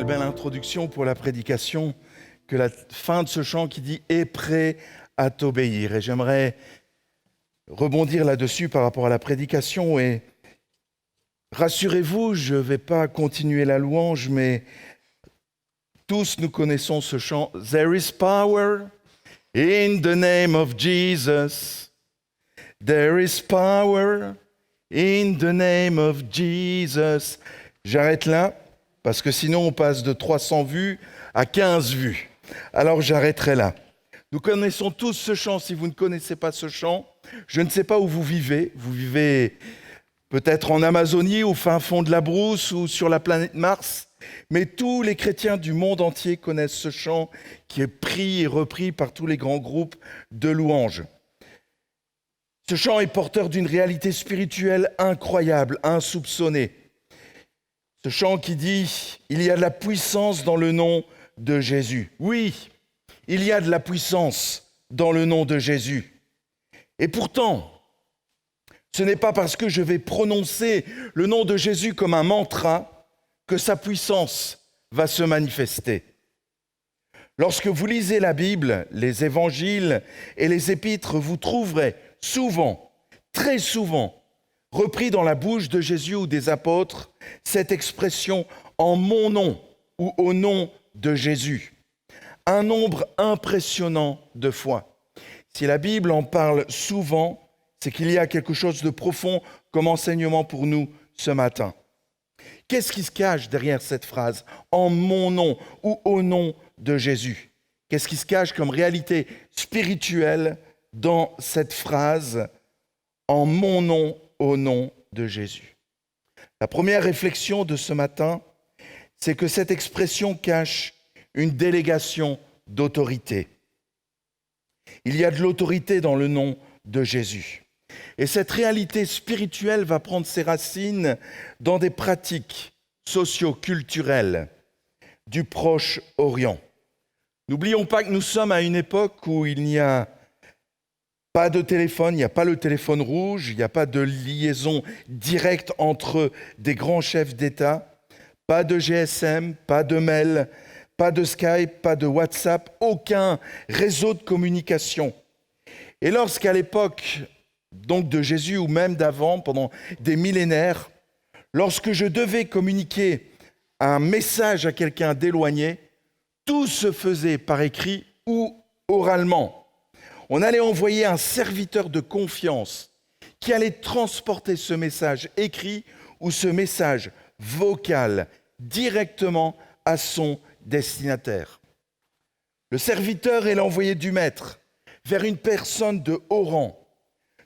Quelle belle introduction pour la prédication que la fin de ce chant qui dit « est prêt à t'obéir ». Et j'aimerais rebondir là-dessus par rapport à la prédication. Et rassurez-vous, je ne vais pas continuer la louange, mais tous nous connaissons ce chant « There is power in the name of Jesus. There is power in the name of Jesus ». J'arrête là, parce que sinon on passe de 300 vues à 15 vues. Alors j'arrêterai là. Nous connaissons tous ce chant. Si vous ne connaissez pas ce chant, je ne sais pas où vous vivez. Vous vivez peut-être en Amazonie, au fin fond de la brousse ou sur la planète Mars. Mais tous les chrétiens du monde entier connaissent ce chant qui est pris et repris par tous les grands groupes de louanges. Ce chant est porteur d'une réalité spirituelle incroyable, insoupçonnée. Ce chant qui dit « Il y a de la puissance dans le nom de Jésus ». Oui, il y a de la puissance dans le nom de Jésus. Et pourtant, ce n'est pas parce que je vais prononcer le nom de Jésus comme un mantra que sa puissance va se manifester. Lorsque vous lisez la Bible, les évangiles et les épîtres, vous trouverez souvent, très souvent, repris dans la bouche de Jésus ou des apôtres, cette expression « en mon nom » ou « au nom de Jésus ». Un nombre impressionnant de fois. Si la Bible en parle souvent, c'est qu'il y a quelque chose de profond comme enseignement pour nous ce matin. Qu'est-ce qui se cache derrière cette phrase « en mon nom » ou « au nom de Jésus » ? Qu'est-ce qui se cache comme réalité spirituelle dans cette phrase « en mon nom » au nom de Jésus. La première réflexion de ce matin, c'est que cette expression cache une délégation d'autorité. Il y a de l'autorité dans le nom de Jésus. Et cette réalité spirituelle va prendre ses racines dans des pratiques socio-culturelles du Proche-Orient. N'oublions pas que nous sommes à une époque où il n'y a pas de téléphone, il n'y a pas le téléphone rouge, il n'y a pas de liaison directe entre des grands chefs d'État, pas de GSM, pas de mail, pas de Skype, pas de WhatsApp, aucun réseau de communication. Et lorsqu'à l'époque donc de Jésus ou même d'avant, pendant des millénaires, lorsque je devais communiquer un message à quelqu'un d'éloigné, tout se faisait par écrit ou oralement. On allait envoyer un serviteur de confiance qui allait transporter ce message écrit ou ce message vocal directement à son destinataire. Le serviteur est l'envoyé du maître vers une personne de haut rang.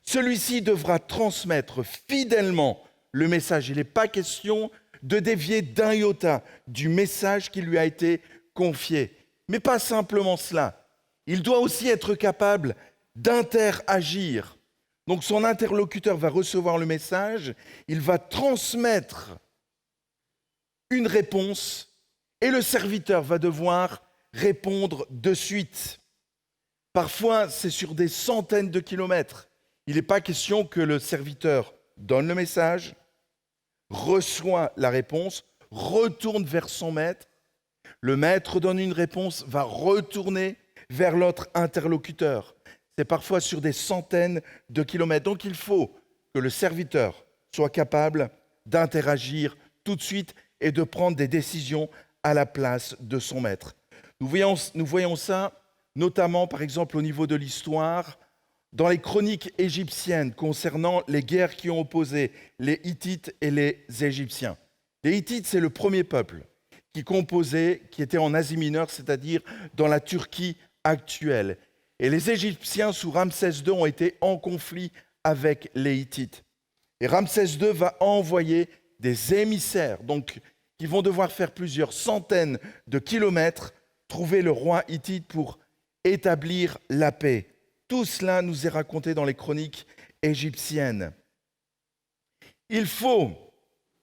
Celui-ci devra transmettre fidèlement le message. Il n'est pas question de dévier d'un iota du message qui lui a été confié. Mais pas simplement cela. Il doit aussi être capable d'interagir. Donc son interlocuteur va recevoir le message, il va transmettre une réponse et le serviteur va devoir répondre de suite. Parfois, c'est sur des centaines de kilomètres. Il n'est pas question que le serviteur donne le message, reçoit la réponse, retourne vers son maître. Le maître donne une réponse, va retourner vers l'autre interlocuteur. C'est parfois sur des centaines de kilomètres. Donc il faut que le serviteur soit capable d'interagir tout de suite et de prendre des décisions à la place de son maître. Nous voyons ça notamment, par exemple, au niveau de l'histoire, dans les chroniques égyptiennes concernant les guerres qui ont opposé les Hittites et les Égyptiens. Les Hittites, c'est le premier peuple qui était en Asie mineure, c'est-à-dire dans la Turquie actuelle. Et les Égyptiens, sous Ramsès II, ont été en conflit avec les Hittites. Et Ramsès II va envoyer des émissaires, donc qui vont devoir faire plusieurs centaines de kilomètres, trouver le roi hittite pour établir la paix. Tout cela nous est raconté dans les chroniques égyptiennes. Il faut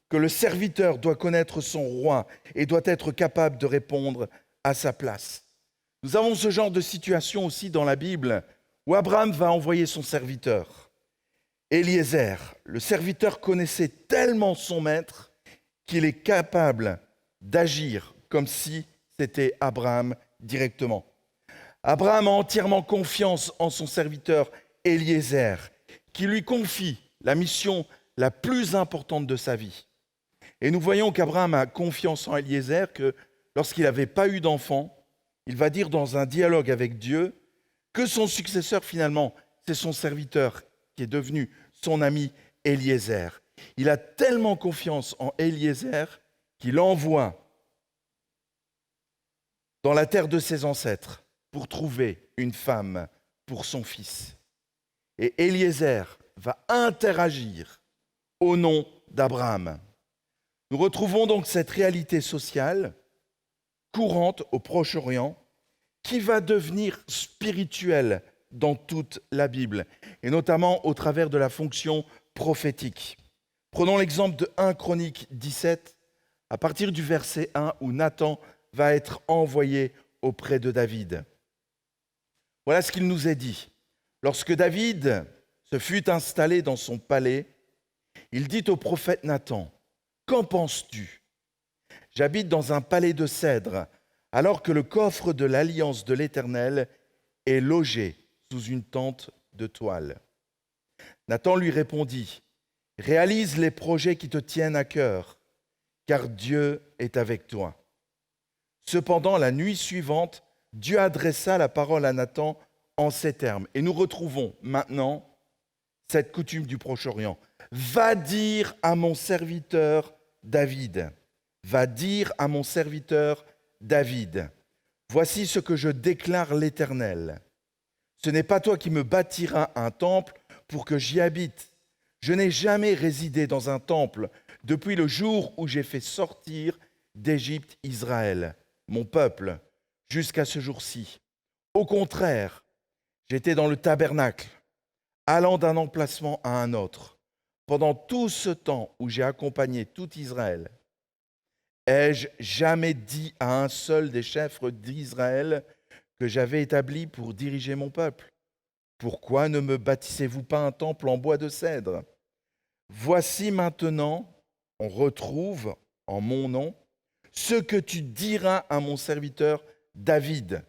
que le serviteur doit connaître son roi et doit être capable de répondre à sa place. Nous avons ce genre de situation aussi dans la Bible où Abraham va envoyer son serviteur. Eliezer, le serviteur connaissait tellement son maître qu'il est capable d'agir comme si c'était Abraham directement. Abraham a entièrement confiance en son serviteur Eliezer, qui lui confie la mission la plus importante de sa vie. Et nous voyons qu'Abraham a confiance en Eliezer, que lorsqu'il n'avait pas eu d'enfant, il va dire dans un dialogue avec Dieu que son successeur finalement, c'est son serviteur qui est devenu son ami Eliezer. Il a tellement confiance en Eliezer qu'il envoie dans la terre de ses ancêtres pour trouver une femme pour son fils. Et Eliezer va interagir au nom d'Abraham. Nous retrouvons donc cette réalité sociale courante au Proche-Orient qui va devenir spirituelle dans toute la Bible, et notamment au travers de la fonction prophétique. Prenons l'exemple de 1 Chronique 17, à partir du verset 1, où Nathan va être envoyé auprès de David. Voilà ce qu'il nous est dit. Lorsque David se fut installé dans son palais, il dit au prophète Nathan, « Qu'en penses-tu ? J'habite dans un palais de cèdre, alors que le coffre de l'alliance de l'Éternel est logé sous une tente de toile. » Nathan lui répondit, « Réalise les projets qui te tiennent à cœur, car Dieu est avec toi. » Cependant, la nuit suivante, Dieu adressa la parole à Nathan en ces termes. Et nous retrouvons maintenant cette coutume du Proche-Orient. « Va dire à mon serviteur David, va dire à mon serviteur David, voici ce que je déclare l'Éternel. Ce n'est pas toi qui me bâtiras un temple pour que j'y habite. Je n'ai jamais résidé dans un temple depuis le jour où j'ai fait sortir d'Égypte Israël, mon peuple, jusqu'à ce jour-ci. Au contraire, j'étais dans le tabernacle, allant d'un emplacement à un autre. Pendant tout ce temps où j'ai accompagné tout Israël, ai-je jamais dit à un seul des chefs d'Israël que j'avais établi pour diriger mon peuple? Pourquoi ne me bâtissez-vous pas un temple en bois de cèdre? Voici maintenant, on retrouve en mon nom ce que tu diras à mon serviteur David.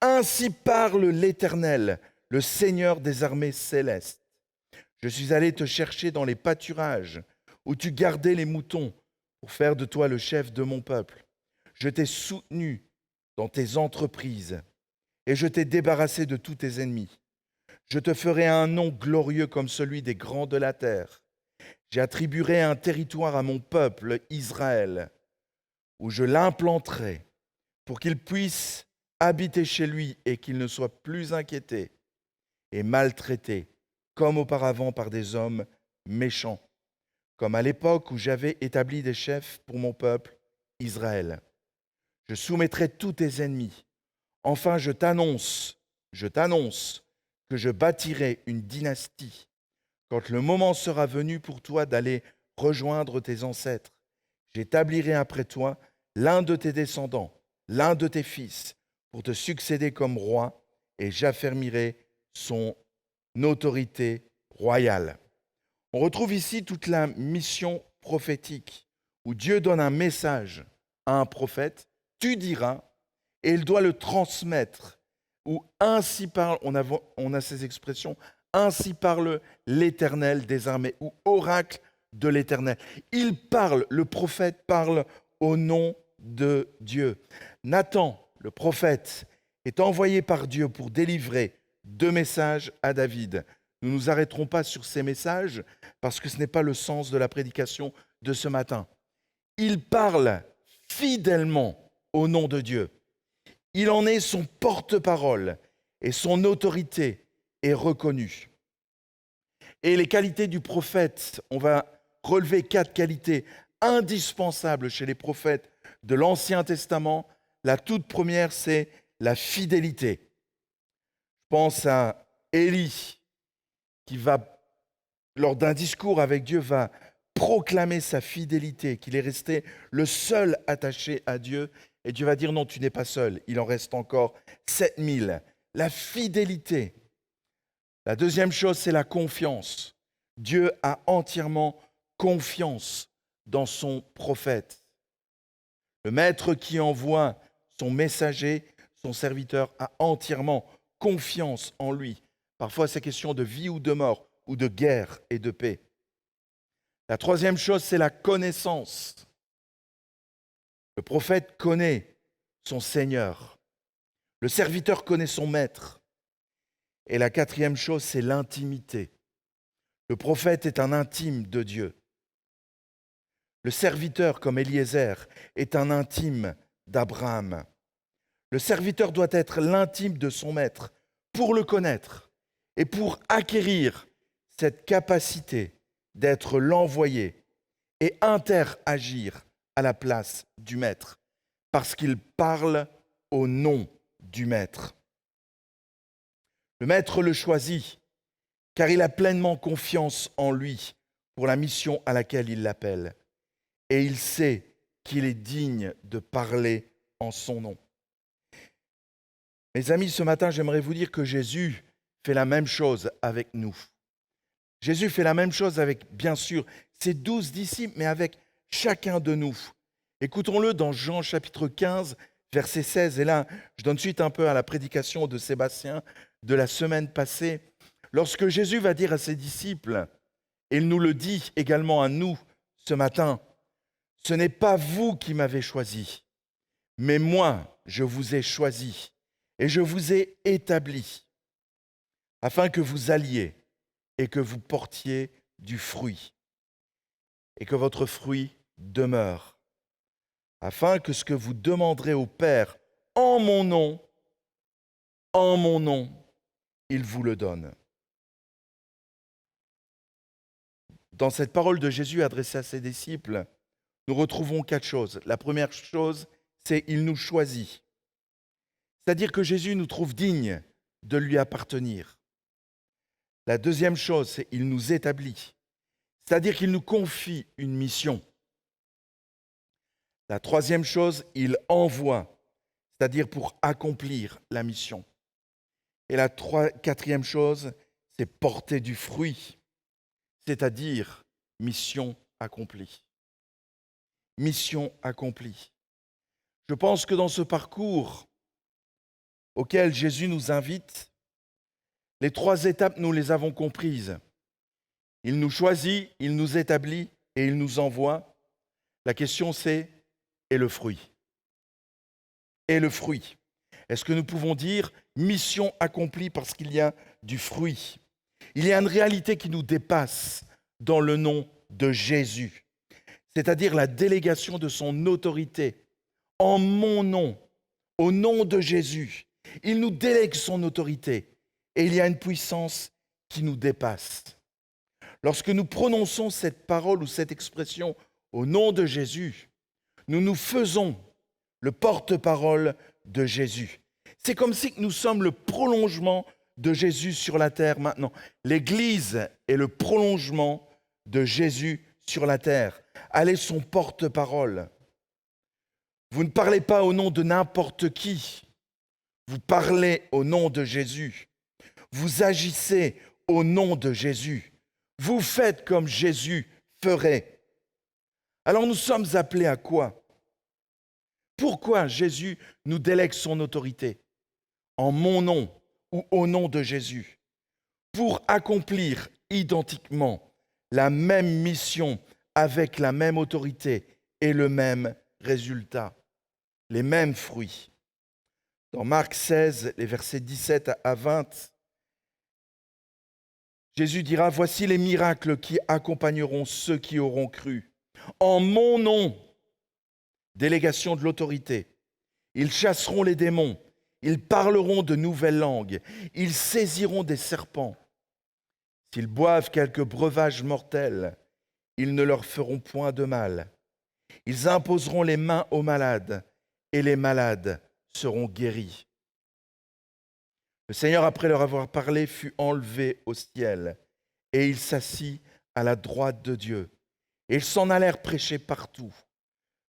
Ainsi parle l'Éternel, le Seigneur des armées célestes. Je suis allé te chercher dans les pâturages où tu gardais les moutons pour faire de toi le chef de mon peuple. Je t'ai soutenu dans tes entreprises et je t'ai débarrassé de tous tes ennemis. Je te ferai un nom glorieux comme celui des grands de la terre. J'attribuerai un territoire à mon peuple, Israël, où je l'implanterai pour qu'il puisse habiter chez lui et qu'il ne soit plus inquiété et maltraité, comme auparavant par des hommes méchants, comme à l'époque où j'avais établi des chefs pour mon peuple, Israël. Je soumettrai tous tes ennemis. Enfin, je t'annonce que je bâtirai une dynastie. Quand le moment sera venu pour toi d'aller rejoindre tes ancêtres, j'établirai après toi l'un de tes descendants, l'un de tes fils, pour te succéder comme roi, et j'affermirai son autorité royale. On retrouve ici toute la mission prophétique, où Dieu donne un message à un prophète, tu diras, et il doit le transmettre, ou ainsi parle, on a ces expressions, ainsi parle l'Éternel des armées, ou oracle de l'Éternel. Il parle, le prophète parle au nom de Dieu. Nathan, le prophète, est envoyé par Dieu pour délivrer 2 messages à David. Nous ne nous arrêterons pas sur ces messages parce que ce n'est pas le sens de la prédication de ce matin. Il parle fidèlement au nom de Dieu. Il en est son porte-parole et son autorité est reconnue. Et les qualités du prophète, on va relever 4 qualités indispensables chez les prophètes de l'Ancien Testament. La toute première, c'est la fidélité. Je pense à Élie, qui va, lors d'un discours avec Dieu, va proclamer sa fidélité, qu'il est resté le seul attaché à Dieu. Et Dieu va dire, non, tu n'es pas seul, il en reste encore 7000. La fidélité. La deuxième chose, c'est la confiance. Dieu a entièrement confiance dans son prophète. Le maître qui envoie son messager, son serviteur, a entièrement confiance en lui. Parfois, c'est question de vie ou de mort, ou de guerre et de paix. La troisième chose, c'est la connaissance. Le prophète connaît son Seigneur. Le serviteur connaît son maître. Et la quatrième chose, c'est l'intimité. Le prophète est un intime de Dieu. Le serviteur, comme Eliezer, est un intime d'Abraham. Le serviteur doit être l'intime de son maître pour le connaître et pour acquérir cette capacité d'être l'envoyé et interagir à la place du maître, parce qu'il parle au nom du maître. Le maître le choisit, car il a pleinement confiance en lui pour la mission à laquelle il l'appelle. Et il sait qu'il est digne de parler en son nom. Mes amis, ce matin, j'aimerais vous dire que Jésus fait la même chose avec nous. Jésus fait la même chose avec, bien sûr, ses 12 disciples, mais avec chacun de nous. Écoutons-le dans Jean chapitre 15, verset 16. Et là, je donne suite un peu à la prédication de Sébastien de la semaine passée. Lorsque Jésus va dire à ses disciples, et il nous le dit également à nous ce matin, « Ce n'est pas vous qui m'avez choisi, mais moi, je vous ai choisi et je vous ai établi, afin que vous alliez et que vous portiez du fruit, et que votre fruit demeure, afin que ce que vous demanderez au Père en mon nom, il vous le donne. » Dans cette parole de Jésus adressée à ses disciples, nous retrouvons 4 choses. La première chose, c'est qu'il nous choisit. C'est-à-dire que Jésus nous trouve dignes de lui appartenir. La deuxième chose, c'est qu'il nous établit. C'est-à-dire qu'il nous confie une mission. La troisième chose, il envoie, c'est-à-dire pour accomplir la mission. Et la quatrième chose, c'est porter du fruit, c'est-à-dire mission accomplie. Mission accomplie. Je pense que dans ce parcours auquel Jésus nous invite, les 3 étapes, nous les avons comprises. Il nous choisit, il nous établit et il nous envoie. La question c'est, et le fruit? Et le fruit? Est-ce que nous pouvons dire mission accomplie parce qu'il y a du fruit? Il y a une réalité qui nous dépasse dans le nom de Jésus, c'est-à-dire la délégation de son autorité en mon nom, au nom de Jésus. Il nous délègue son autorité et il y a une puissance qui nous dépasse. Lorsque nous prononçons cette parole ou cette expression au nom de Jésus, nous nous faisons le porte-parole de Jésus. C'est comme si nous sommes le prolongement de Jésus sur la terre maintenant. L'Église est le prolongement de Jésus sur la terre. Elle est son porte-parole. Vous ne parlez pas au nom de n'importe qui. Vous parlez au nom de Jésus. Vous agissez au nom de Jésus. Vous faites comme Jésus ferait. Alors nous sommes appelés à quoi? Pourquoi Jésus nous délègue son autorité? En mon nom ou au nom de Jésus. Pour accomplir identiquement la même mission avec la même autorité et le même résultat, les mêmes fruits. Dans Marc 16, les versets 17 à 20, Jésus dira, « Voici les miracles qui accompagneront ceux qui auront cru. En mon nom, délégation de l'autorité, ils chasseront les démons, ils parleront de nouvelles langues, ils saisiront des serpents. S'ils boivent quelques breuvages mortels, ils ne leur feront point de mal. Ils imposeront les mains aux malades et les malades seront guéris. » Le Seigneur, après leur avoir parlé, fut enlevé au ciel et il s'assit à la droite de Dieu. Et ils s'en allèrent prêcher partout.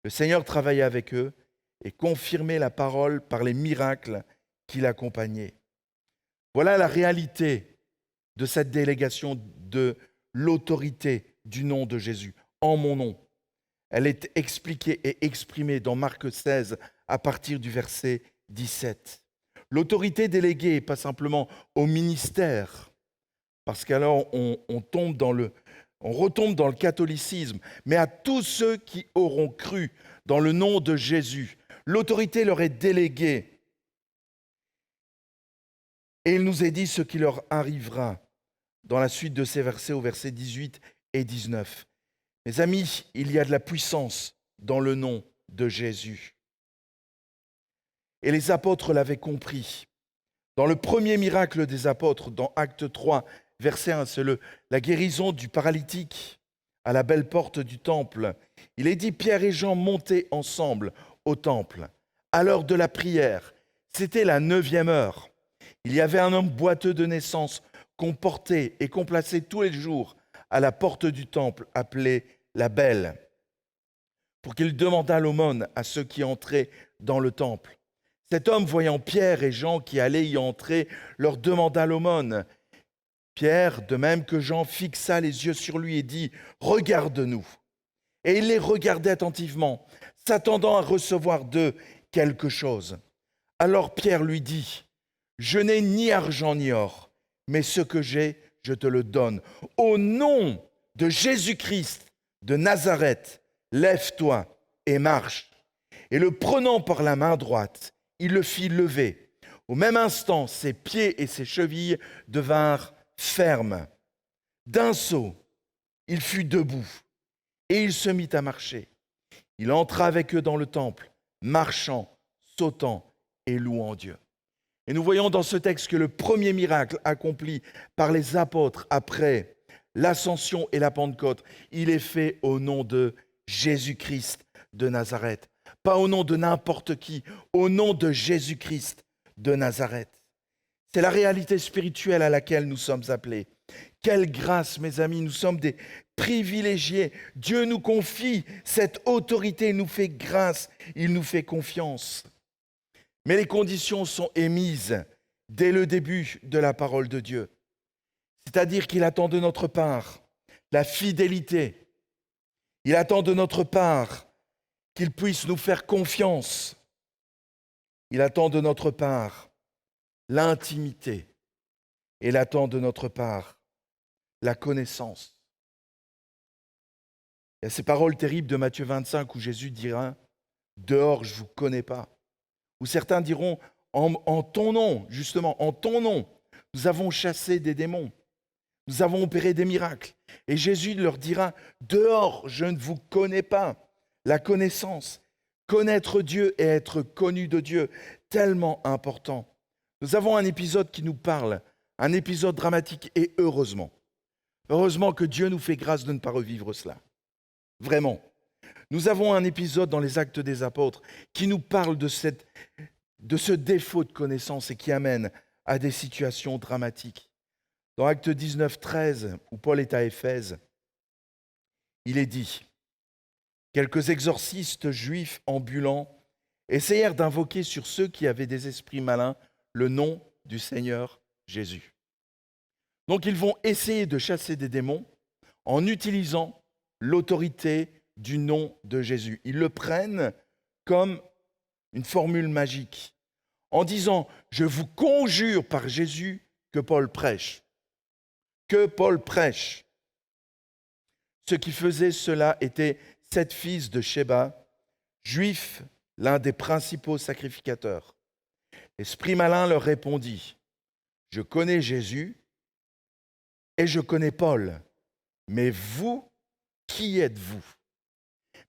Le Seigneur travaillait avec eux et confirmait la parole par les miracles qui l'accompagnaient. Voilà la réalité de cette délégation de l'autorité du nom de Jésus, en mon nom. Elle est expliquée et exprimée dans Marc 16 à partir du verset 17. L'autorité déléguée, pas simplement au ministère, parce qu'alors on retombe dans le catholicisme, mais à tous ceux qui auront cru dans le nom de Jésus. L'autorité leur est déléguée. Et il nous est dit ce qui leur arrivera dans la suite de ces versets, au verset 18 et 19. Mes amis, il y a de la puissance dans le nom de Jésus. Et les apôtres l'avaient compris. Dans le premier miracle des apôtres, dans Acte 3, verset 1, c'est la guérison du paralytique à la belle porte du temple. Il est dit, Pierre et Jean montaient ensemble au temple. À l'heure de la prière, c'était la 9e heure. Il y avait un homme boiteux de naissance qu'on portait et qu'on plaçait tous les jours à la porte du temple, appelée la Belle, pour qu'il demandât l'aumône à ceux qui entraient dans le temple. Cet homme, voyant Pierre et Jean qui allaient y entrer, leur demanda l'aumône. Pierre, de même que Jean, fixa les yeux sur lui et dit « Regarde-nous ». Et il les regardait attentivement, s'attendant à recevoir d'eux quelque chose. Alors Pierre lui dit « Je n'ai ni argent ni or, mais ce que j'ai, je te le donne. Au nom de Jésus-Christ de Nazareth, lève-toi et marche. » Et le prenant par la main droite, il le fit lever. Au même instant, ses pieds et ses chevilles devinrent fermes. D'un saut, il fut debout et il se mit à marcher. Il entra avec eux dans le temple, marchant, sautant et louant Dieu. Et nous voyons dans ce texte que le premier miracle accompli par les apôtres après l'ascension et la Pentecôte, il est fait au nom de Jésus-Christ de Nazareth. Pas au nom de n'importe qui, au nom de Jésus-Christ de Nazareth. C'est la réalité spirituelle à laquelle nous sommes appelés. Quelle grâce, mes amis, nous sommes des privilégiés. Dieu nous confie cette autorité, il nous fait grâce, il nous fait confiance. Mais les conditions sont émises dès le début de la parole de Dieu. C'est-à-dire qu'il attend de notre part la fidélité. Il attend de notre part qu'il puisse nous faire confiance. Il attend de notre part l'intimité. Et il attend de notre part la connaissance. Il y a ces paroles terribles de Matthieu 25 où Jésus dira « Dehors, je ne vous connais pas ». Ou certains diront en ton nom, justement, en ton nom, nous avons chassé des démons, nous avons opéré des miracles. Et Jésus leur dira « Dehors, je ne vous connais pas ». La connaissance, connaître Dieu et être connu de Dieu, tellement important. Nous avons un épisode qui nous parle, un épisode dramatique et heureusement. Heureusement que Dieu nous fait grâce de ne pas revivre cela. Vraiment. Nous avons un épisode dans les Actes des Apôtres qui nous parle de ce défaut de connaissance et qui amène à des situations dramatiques. Dans Actes 19, 13, où Paul est à Éphèse, il est dit « Quelques exorcistes juifs ambulants essayèrent d'invoquer sur ceux qui avaient des esprits malins le nom du Seigneur Jésus. » Donc ils vont essayer de chasser des démons en utilisant l'autorité du nom de Jésus. Ils le prennent comme une formule magique, en disant « Je vous conjure par Jésus que Paul prêche. » Que Paul prêche. Ceux qui faisaient cela étaient 7 fils de Sheba, juifs, l'un des principaux sacrificateurs. L'esprit malin leur répondit « Je connais Jésus et je connais Paul, mais vous, qui êtes-vous ?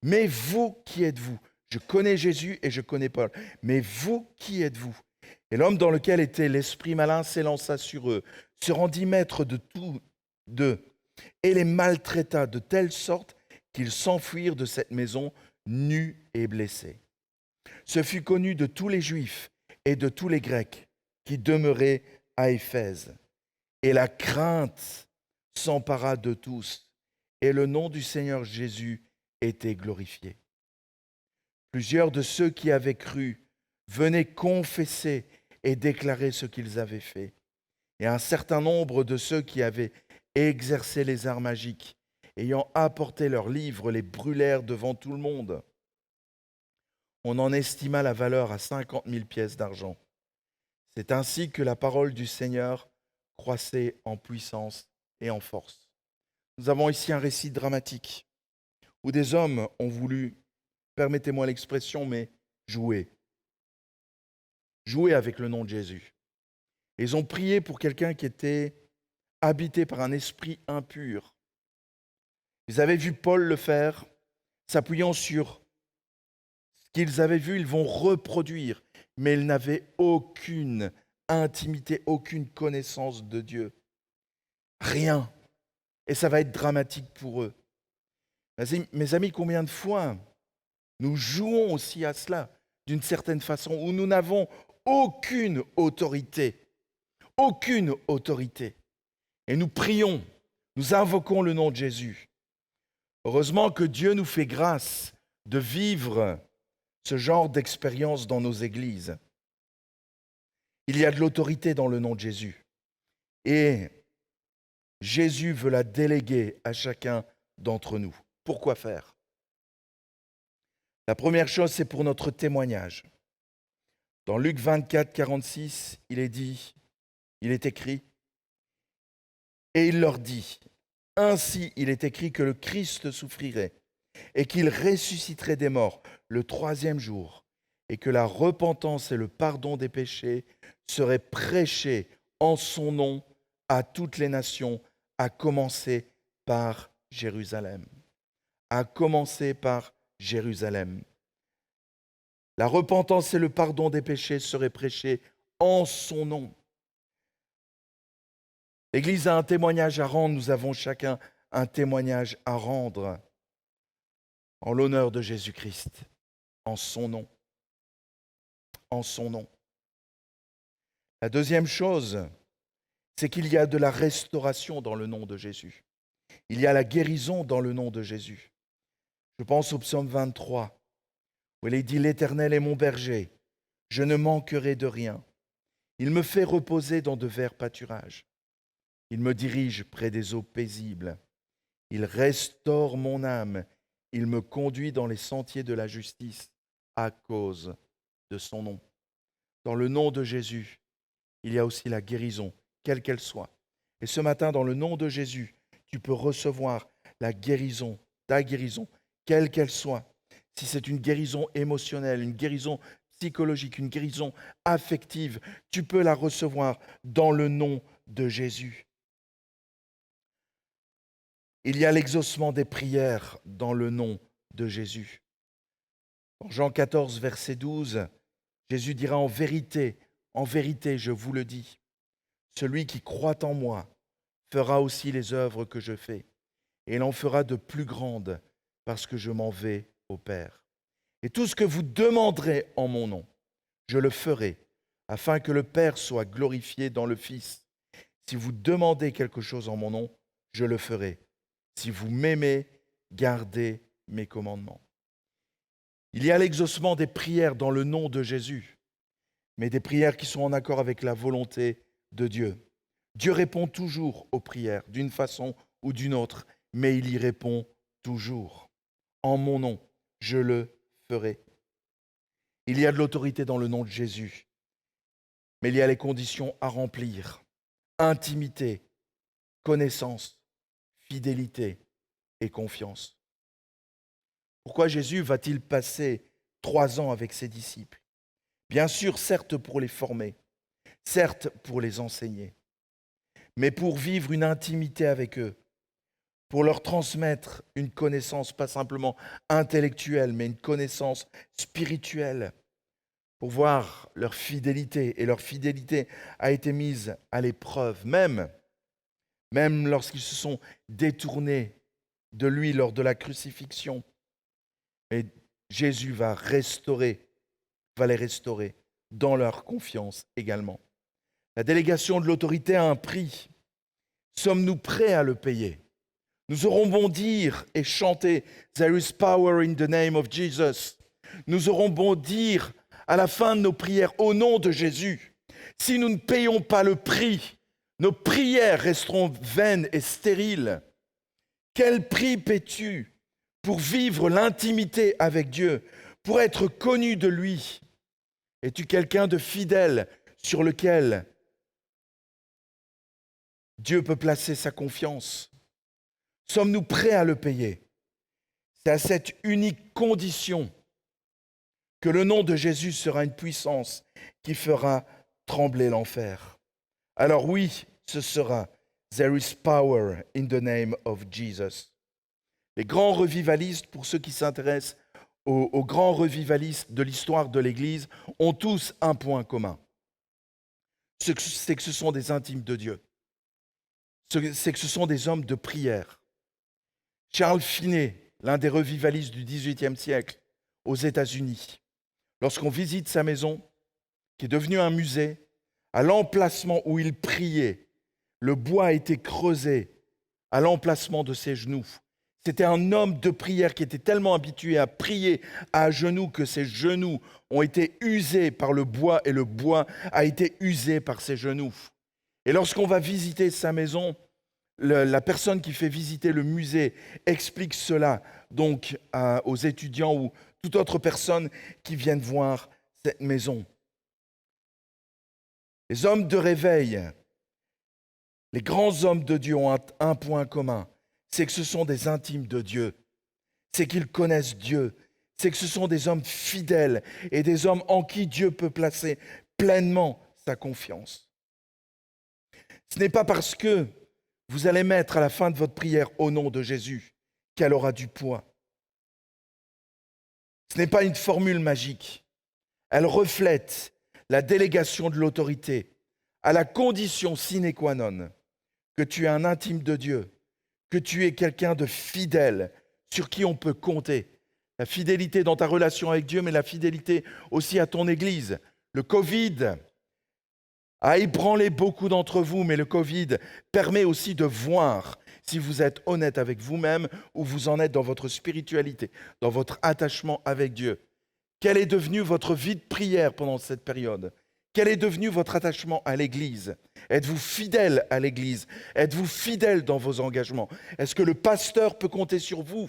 Mais vous, qui êtes-vous ? Je connais Jésus et je connais Paul, mais vous, qui êtes-vous ? » Et l'homme dans lequel était l'esprit malin s'élança sur eux, se rendit maître de tous d'eux et les maltraita de telle sorte qu'ils s'enfuirent de cette maison nus et blessés. Ce fut connu de tous les Juifs et de tous les Grecs qui demeuraient à Éphèse. Et la crainte s'empara de tous, et le nom du Seigneur Jésus était glorifié. Plusieurs de ceux qui avaient cru venaient confesser et déclarer ce qu'ils avaient fait. Et un certain nombre de ceux qui avaient exercé les arts magiques ayant apporté leurs livres, les brûlèrent devant tout le monde. On en estima la valeur à 50 000 pièces d'argent. C'est ainsi que la parole du Seigneur croissait en puissance et en force. Nous avons ici un récit dramatique où des hommes ont voulu, permettez-moi l'expression, mais jouer. Jouer avec le nom de Jésus. Ils ont prié pour quelqu'un qui était habité par un esprit impur. Ils avaient vu Paul le faire, s'appuyant sur ce qu'ils avaient vu, ils vont reproduire, mais ils n'avaient aucune intimité, aucune connaissance de Dieu. Rien. Et ça va être dramatique pour eux. Mes amis, combien de fois nous jouons aussi à cela, d'une certaine façon, où nous n'avons aucune autorité. Aucune autorité. Et nous prions, nous invoquons le nom de Jésus. Heureusement que Dieu nous fait grâce de vivre ce genre d'expérience dans nos églises. Il y a de l'autorité dans le nom de Jésus. Et Jésus veut la déléguer à chacun d'entre nous. Pourquoi faire? La première chose, c'est pour notre témoignage. Dans Luc 24, 46, il est écrit, et il leur dit, ainsi il est écrit que le Christ souffrirait et qu'il ressusciterait des morts le 3e jour et que la repentance et le pardon des péchés seraient prêchés en son nom à toutes les nations, à commencer par Jérusalem. À commencer par Jérusalem. La repentance et le pardon des péchés seraient prêchés en son nom. L'Église a un témoignage à rendre, nous avons chacun un témoignage à rendre en l'honneur de Jésus-Christ, en son nom. En son nom. La deuxième chose, c'est qu'il y a de la restauration dans le nom de Jésus. Il y a la guérison dans le nom de Jésus. Je pense au psaume 23, où il est dit « L'Éternel est mon berger, je ne manquerai de rien. Il me fait reposer dans de verts pâturages. Il me dirige près des eaux paisibles. Il restaure mon âme. Il me conduit dans les sentiers de la justice à cause de son nom. » Dans le nom de Jésus, il y a aussi la guérison, quelle qu'elle soit. Et ce matin, dans le nom de Jésus, tu peux recevoir la guérison, ta guérison, quelle qu'elle soit. Si c'est une guérison émotionnelle, une guérison psychologique, une guérison affective, tu peux la recevoir dans le nom de Jésus. Il y a l'exaucement des prières dans le nom de Jésus. En Jean 14, verset 12, Jésus dira en vérité, je vous le dis, celui qui croit en moi fera aussi les œuvres que je fais, et il en fera de plus grandes parce que je m'en vais au Père. Et tout ce que vous demanderez en mon nom, je le ferai, afin que le Père soit glorifié dans le Fils. Si vous demandez quelque chose en mon nom, je le ferai. Si vous m'aimez, gardez mes commandements. Il y a l'exaucement des prières dans le nom de Jésus, mais des prières qui sont en accord avec la volonté de Dieu. Dieu répond toujours aux prières, d'une façon ou d'une autre, mais il y répond toujours. En mon nom, je le ferai. Il y a de l'autorité dans le nom de Jésus, mais il y a les conditions à remplir. Intimité, connaissance, fidélité et confiance. Pourquoi Jésus va-t-il passer 3 ans avec ses disciples? Bien sûr, certes pour les former, certes pour les enseigner, mais pour vivre une intimité avec eux, pour leur transmettre une connaissance pas simplement intellectuelle, mais une connaissance spirituelle, pour voir leur fidélité. Et leur fidélité a été mise à l'épreuve, même lorsqu'ils se sont détournés de lui lors de la crucifixion. Et Jésus va les restaurer dans leur confiance également. La délégation de l'autorité a un prix. Sommes-nous prêts à le payer? Nous aurons beau dire et chanter « There is power in the name of Jesus ». Nous aurons beau dire à la fin de nos prières « Au nom de Jésus ». Si nous ne payons pas le prix, nos prières resteront vaines et stériles. Quel prix paies-tu pour vivre l'intimité avec Dieu, pour être connu de lui? Es-tu quelqu'un de fidèle sur lequel Dieu peut placer sa confiance? Sommes-nous prêts à le payer? C'est à cette unique condition que le nom de Jésus sera une puissance qui fera trembler l'enfer. Alors oui, ce sera « There is power in the name of Jesus ». Les grands revivalistes, pour ceux qui s'intéressent aux grands revivalistes de l'histoire de l'Église, ont tous un point commun. C'est que ce sont des intimes de Dieu. C'est que ce sont des hommes de prière. Charles Finney, l'un des revivalistes du XVIIIe siècle aux États-Unis, lorsqu'on visite sa maison, qui est devenue un musée, à l'emplacement où il priait, le bois a été creusé à l'emplacement de ses genoux. C'était un homme de prière qui était tellement habitué à prier à genoux que ses genoux ont été usés par le bois et le bois a été usé par ses genoux. Et lorsqu'on va visiter sa maison, la personne qui fait visiter le musée explique cela donc aux étudiants ou toute autre personne qui viennent voir cette maison. Les hommes de réveil, les grands hommes de Dieu ont un point commun, c'est que ce sont des intimes de Dieu, c'est qu'ils connaissent Dieu, c'est que ce sont des hommes fidèles et des hommes en qui Dieu peut placer pleinement sa confiance. Ce n'est pas parce que vous allez mettre à la fin de votre prière au nom de Jésus qu'elle aura du poids. Ce n'est pas une formule magique. Elle reflète la délégation de l'autorité à la condition sine qua non que tu es un intime de Dieu, que tu es quelqu'un de fidèle sur qui on peut compter. La fidélité dans ta relation avec Dieu, mais la fidélité aussi à ton Église. Le Covid a ébranlé beaucoup d'entre vous, mais le Covid permet aussi de voir si vous êtes honnête avec vous-même ou vous en êtes dans votre spiritualité, dans votre attachement avec Dieu. Quel est devenu votre vie de prière pendant cette période? Quel est devenu votre attachement à l'Église? Êtes-vous fidèle à l'Église? Êtes-vous fidèle dans vos engagements? Est-ce que le pasteur peut compter sur vous